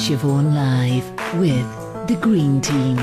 Siobhan Live with the Green Team.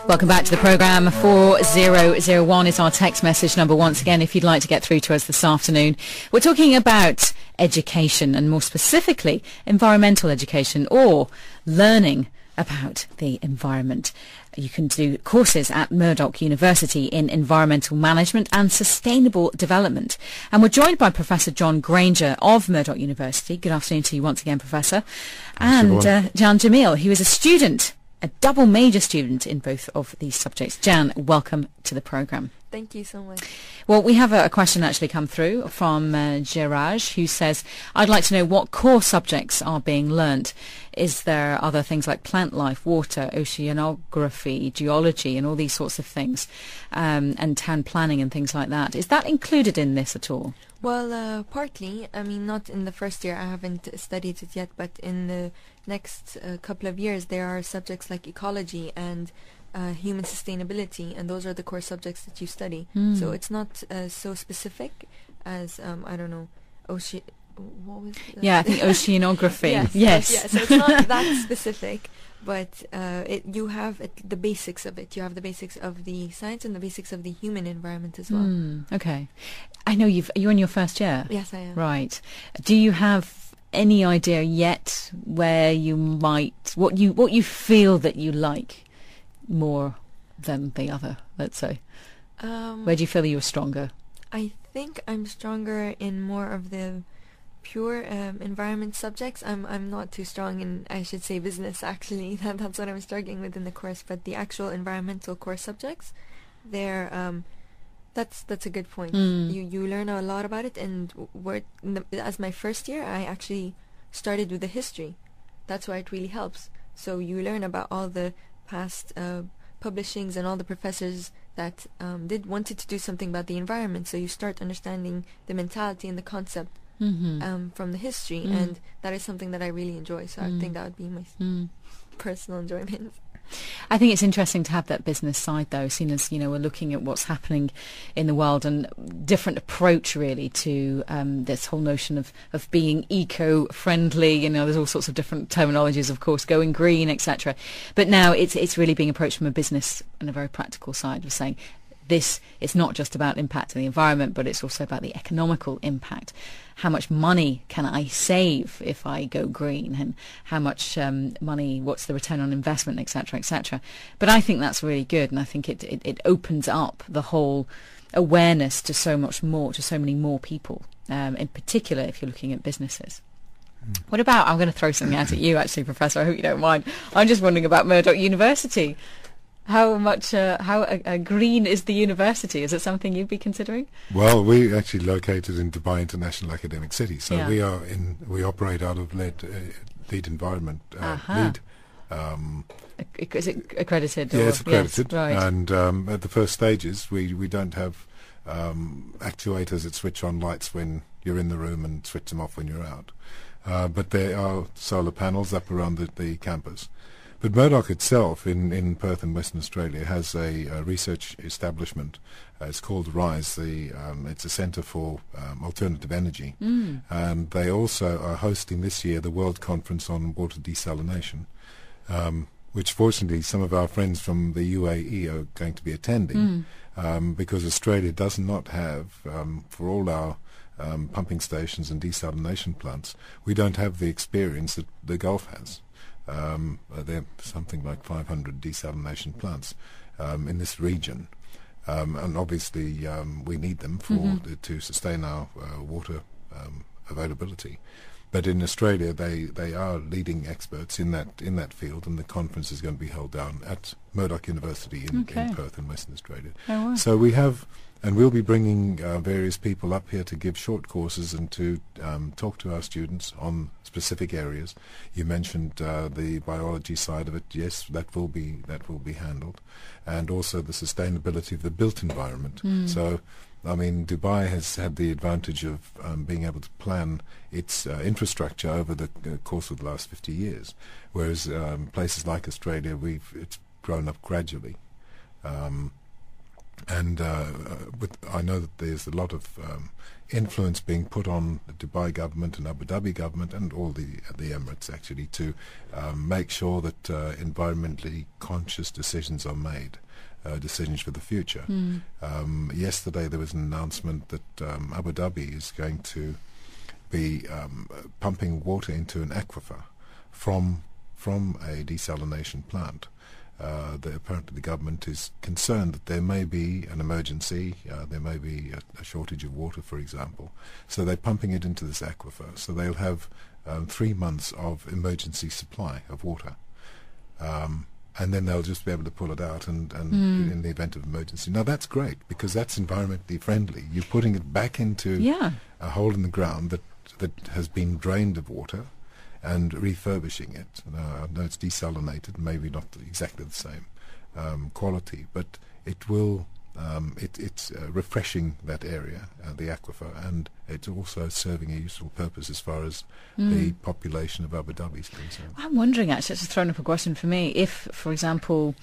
Welcome back to the programme. 4001 is our text message number once again if you'd like to get through to us this afternoon. We're talking about education and more specifically environmental education or learning about the environment. You can do courses at Murdoch University in environmental management and sustainable development. And we're joined by Professor Jan Grainger of Murdoch University. Good afternoon to you once again, Professor. And Jan Jamil, who is a student, a double major student in both of these subjects. Jan, welcome to the programme. Thank you so much. Well, we have a question actually come through from Giraj, who says, I'd like to know what core subjects are being learnt. Is there other things like plant life, water, oceanography, geology, and all these sorts of things, and town planning and things like that? Is that included in this at all? Well, partly. I mean, not in the first year. I haven't studied it yet, but in the next couple of years, there are subjects like ecology and human sustainability, and those are the core subjects that you study. So it's not so specific as I don't know, what was that? Yeah, I think oceanography. Yes. So it's not that specific, but you have the basics of it. You have the basics of the science and the basics of the human environment as well. Okay, I know you're in your first year. Yes, I am. Right. Do you have any idea yet where you might what you feel that you like more than the other, let's say? Where do you feel you're stronger? I think I'm stronger in more of the pure environment subjects. I'm not too strong in, I should say, business actually. That's what I'm struggling with in the course. But the actual environmental core subjects, they're that's a good point. You learn a lot about it, and as my first year, I actually started with the history. That's why it really helps. So you learn about all the past publishings and all the professors that wanted to do something about the environment. So you start understanding the mentality and the concept from the history, and that is something that I really enjoy. So I think that would be my personal enjoyment. I think it's interesting to have that business side, though, seen as, we're looking at what's happening in the world and different approach, really, to this whole notion of being eco-friendly. There's all sorts of different terminologies, of course, going green, etc. But now it's really being approached from a business and a very practical side of saying, it's not just about impact on the environment, but it's also about the economical impact. How much money can I save if I go green, and how much money, what's the return on investment, etc., etc. But I think that's really good, and I think it opens up the whole awareness to so much more, to so many more people, in particular if you're looking at businesses. What about, I'm going to throw something out at you actually, Professor, I hope you don't mind. I'm just wondering about Murdoch University. How green is the university? Is it something you'd be considering? Well, we're actually located in Dubai International Academic City, so we operate out of LEED environment. LEED. Is it accredited? Yeah, it's accredited. Yes, right. And at the first stages, we don't have actuators that switch on lights when you're in the room and switch them off when you're out. But there are solar panels up around the campus. But Murdoch itself, in Perth in Western Australia, has a research establishment. It's called RISE. It's a centre for alternative energy. And they also are hosting this year the World Conference on Water Desalination, which fortunately some of our friends from the UAE are going to be attending, because Australia does not have, for all our pumping stations and desalination plants, we don't have the experience that the Gulf has. There are something like 500 desalination plants in this region, and obviously we need them to sustain our water availability. But in Australia, they are leading experts in that field, and the conference is going to be held down at Murdoch University in Perth in Western Australia. Oh, wow. So we have. And we'll be bringing various people up here to give short courses and to talk to our students on specific areas. You mentioned the biology side of it. Yes, that will be handled, and also the sustainability of the built environment. So, I mean, Dubai has had the advantage of being able to plan its infrastructure over the course of the last 50 years, whereas places like Australia, it's grown up gradually. And I know that there's a lot of influence being put on the Dubai government and Abu Dhabi government and all the Emirates actually to make sure that environmentally conscious decisions are made, decisions for the future. Yesterday there was an announcement that Abu Dhabi is going to be pumping water into an aquifer from a desalination plant. Apparently the government is concerned that there may be an emergency, there may be a shortage of water, for example. So they're pumping it into this aquifer. So they'll have 3 months of emergency supply of water. And then they'll just be able to pull it out and in the event of emergency. Now that's great because that's environmentally friendly. You're putting it back into a hole in the ground that has been drained of water, and refurbishing it. I know it's desalinated, maybe not exactly the same quality, but it will. It's refreshing that area, the aquifer, and it's also serving a useful purpose as far as the population of Abu Dhabi is concerned. I'm wondering, actually, it's thrown up a question for me. If, for example,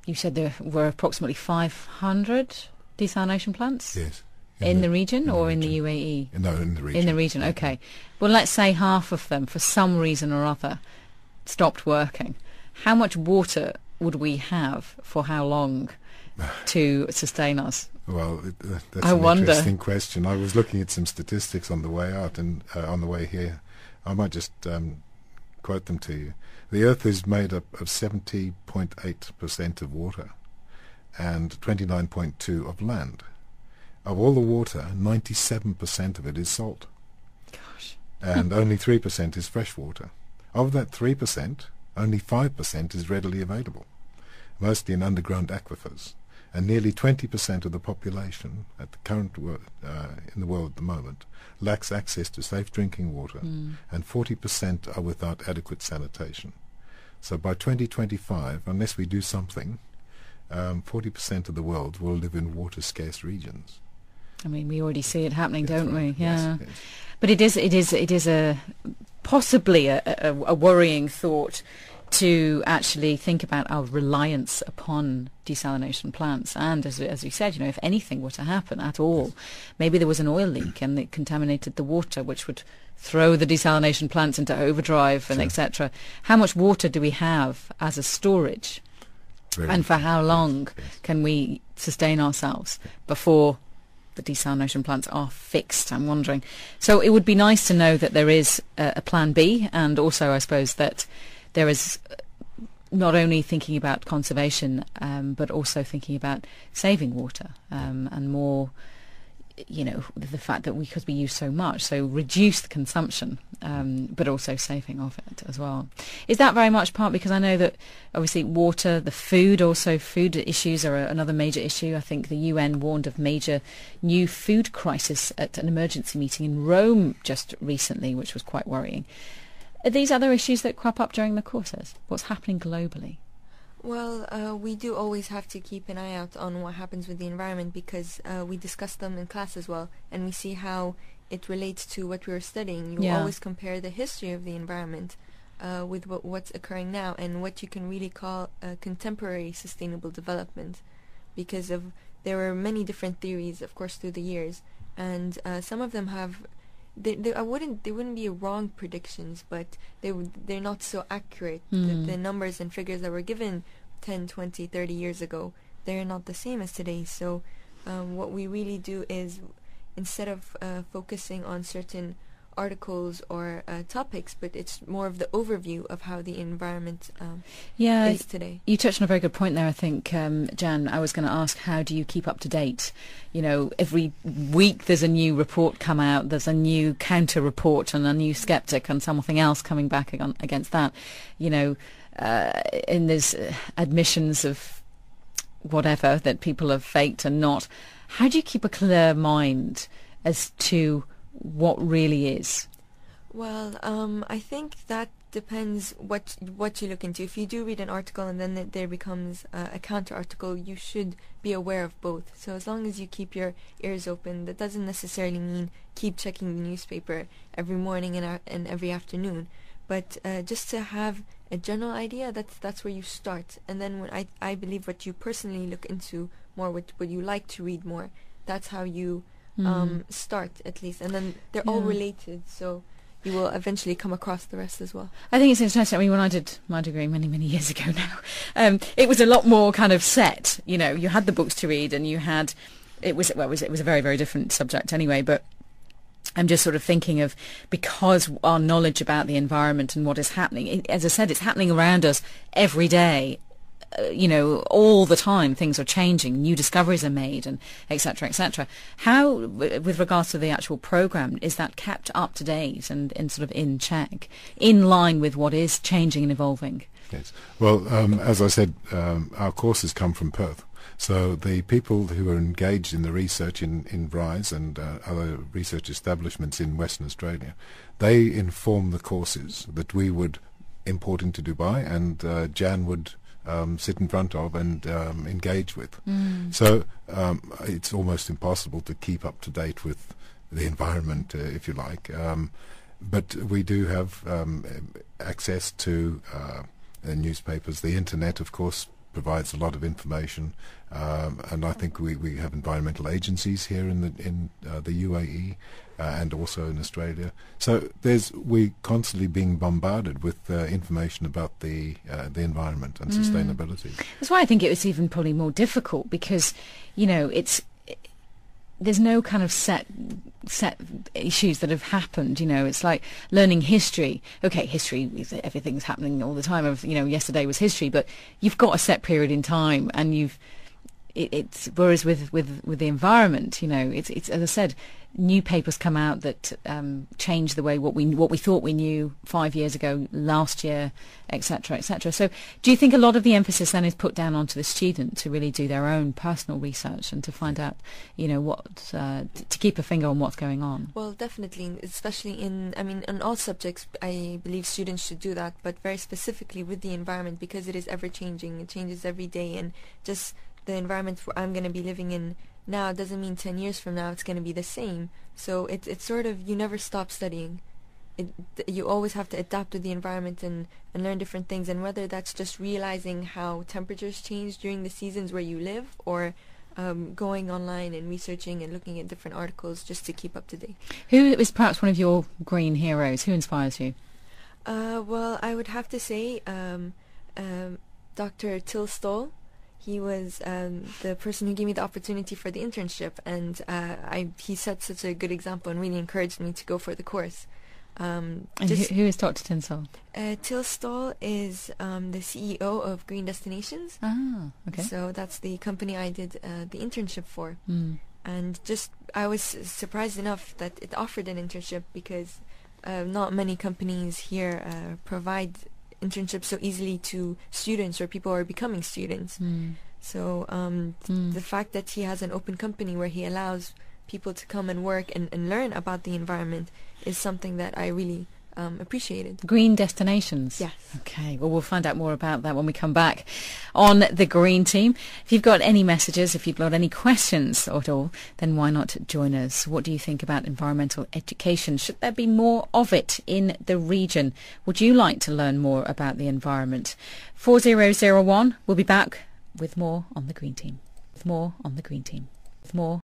you said there were approximately 500 desalination plants? Yes. In the region or in the UAE? No, in the region. In the region, okay. Well, let's say half of them, for some reason or other, stopped working. How much water would we have for how long to sustain us? Well, that's an interesting question. I was looking at some statistics on the way out and on the way here. I might just quote them to you. The Earth is made up of 70.8% of water and 29.2% of land. Of all the water, 97% of it is salt. Gosh. And only 3% is fresh water. Of that 3%, only 5% is readily available, mostly in underground aquifers. And nearly 20% of the population at the current in the world at the moment lacks access to safe drinking water, and 40% are without adequate sanitation. So by 2025, unless we do something, 40% of the world will live in water-scarce regions. I mean, we already see it happening, don't we? Yeah. Yes. But it is a possibly a worrying thought to actually think about our reliance upon desalination plants. And as you said, if anything were to happen at all, maybe there was an oil leak and it contaminated the water, which would throw the desalination plants into overdrive and etc. How much water do we have as a storage? And for how long can we sustain ourselves before the desalination plants are fixed, I'm wondering. So it would be nice to know that there is a plan B, and also I suppose that there is not only thinking about conservation but also thinking about saving water and more, the fact that because we use so much, so reduce the consumption but also saving of it as well. Is that very much part, because I know that obviously water, the food issues are another major issue. I think the UN warned of major new food crisis at an emergency meeting in Rome just recently, which was quite worrying. Are these other issues that crop up during the courses? What's happening globally? Well, we do always have to keep an eye out on what happens with the environment, because we discuss them in class as well, and we see how it relates to what we're studying. You always compare the history of the environment with what's occurring now and what you can really call contemporary sustainable development, because there were many different theories, of course, through the years, and some of them have. They wouldn't be wrong predictions, but they're not so accurate. The numbers and figures that were given 10, 20, 30 years ago, they're not the same as today. So what we really do is, instead of focusing on certain articles or topics, but it's more of the overview of how the environment is today. You touched on a very good point there, I think, Jan. I was going to ask, how do you keep up to date? Every week there's a new report come out, there's a new counter report and a new skeptic and something else coming back against that. And there's admissions of whatever that people have faked and not. How do you keep a clear mind as to what really is? Well, I think that depends what you look into. If you do read an article and then there becomes a counter article, you should be aware of both. So as long as you keep your ears open, that doesn't necessarily mean keep checking the newspaper every morning and every afternoon, but just to have a general idea, that's where you start. And then when I believe what you personally look into more, what you like to read more, that's how you start at least, and then they're all related, so you will eventually come across the rest as well. I think it's interesting. I mean, when I did my degree many, many years ago now, it was a lot more kind of set. You know, you had the books to read, and you had it was a very, very different subject anyway. But I'm just sort of thinking of, because our knowledge about the environment and what is happening, as I said, it's happening around us every day. You know, all the time things are changing, new discoveries are made, and etc., etc. How, with regards to the actual program, is that kept up to date and sort of in check, in line with what is changing and evolving? Yes. Well, as I said, our courses come from Perth. So the people who are engaged in the research in RISE and other research establishments in Western Australia, they inform the courses that we would import into Dubai, and Jan would sit in front of and engage with. So it's almost impossible to keep up to date with the environment, if you like. But we do have access to newspapers. The internet, of course, provides a lot of information, and I think we have environmental agencies here in the UAE and also in Australia. So we're constantly being bombarded with information about the environment and sustainability. That's why I think it was even probably more difficult, because, you know, there's no kind of set issues that have happened. You know, it's like learning history. Okay, history, everything's happening all the time. You know, yesterday was history, but you've got a set period in time, and it's whereas with the environment, you know, it's as I said, new papers come out that change the way what we thought we knew 5 years ago, last year, etc., etc. So, do you think a lot of the emphasis then is put down onto the student to really do their own personal research and to find out, you know, what to keep a finger on what's going on? Well, definitely, especially in all subjects, I believe students should do that, but very specifically with the environment, because it is ever changing. It changes every day, and just the environment I'm going to be living in now doesn't mean 10 years from now it's going to be the same. So it's sort of, you never stop studying. You always have to adapt to the environment and learn different things, and whether that's just realizing how temperatures change during the seasons where you live, or going online and researching and looking at different articles just to keep up to date. Who is perhaps one of your green heroes? Who inspires you? Well, I would have to say Dr. Till Stoll. He was the person who gave me the opportunity for the internship, and he set such a good example and really encouraged me to go for the course. And who is Dr. Tinsel? Till Stoll is the CEO of Green Destinations. Ah, okay. So that's the company I did the internship for. And I was surprised enough that it offered an internship, because not many companies here provide internships so easily to students or people who are becoming students. So the fact that he has an open company where he allows people to come and work and learn about the environment is something that I really appreciated. Green Destinations? Yes. Okay, well, we'll find out more about that when we come back on the Green Team. If you've got any messages, if you've got any questions at all, then why not join us? What do you think about environmental education? Should there be more of it in the region? Would you like to learn more about the environment? 4001, we'll be back with more on the Green Team. With more on the Green Team. With more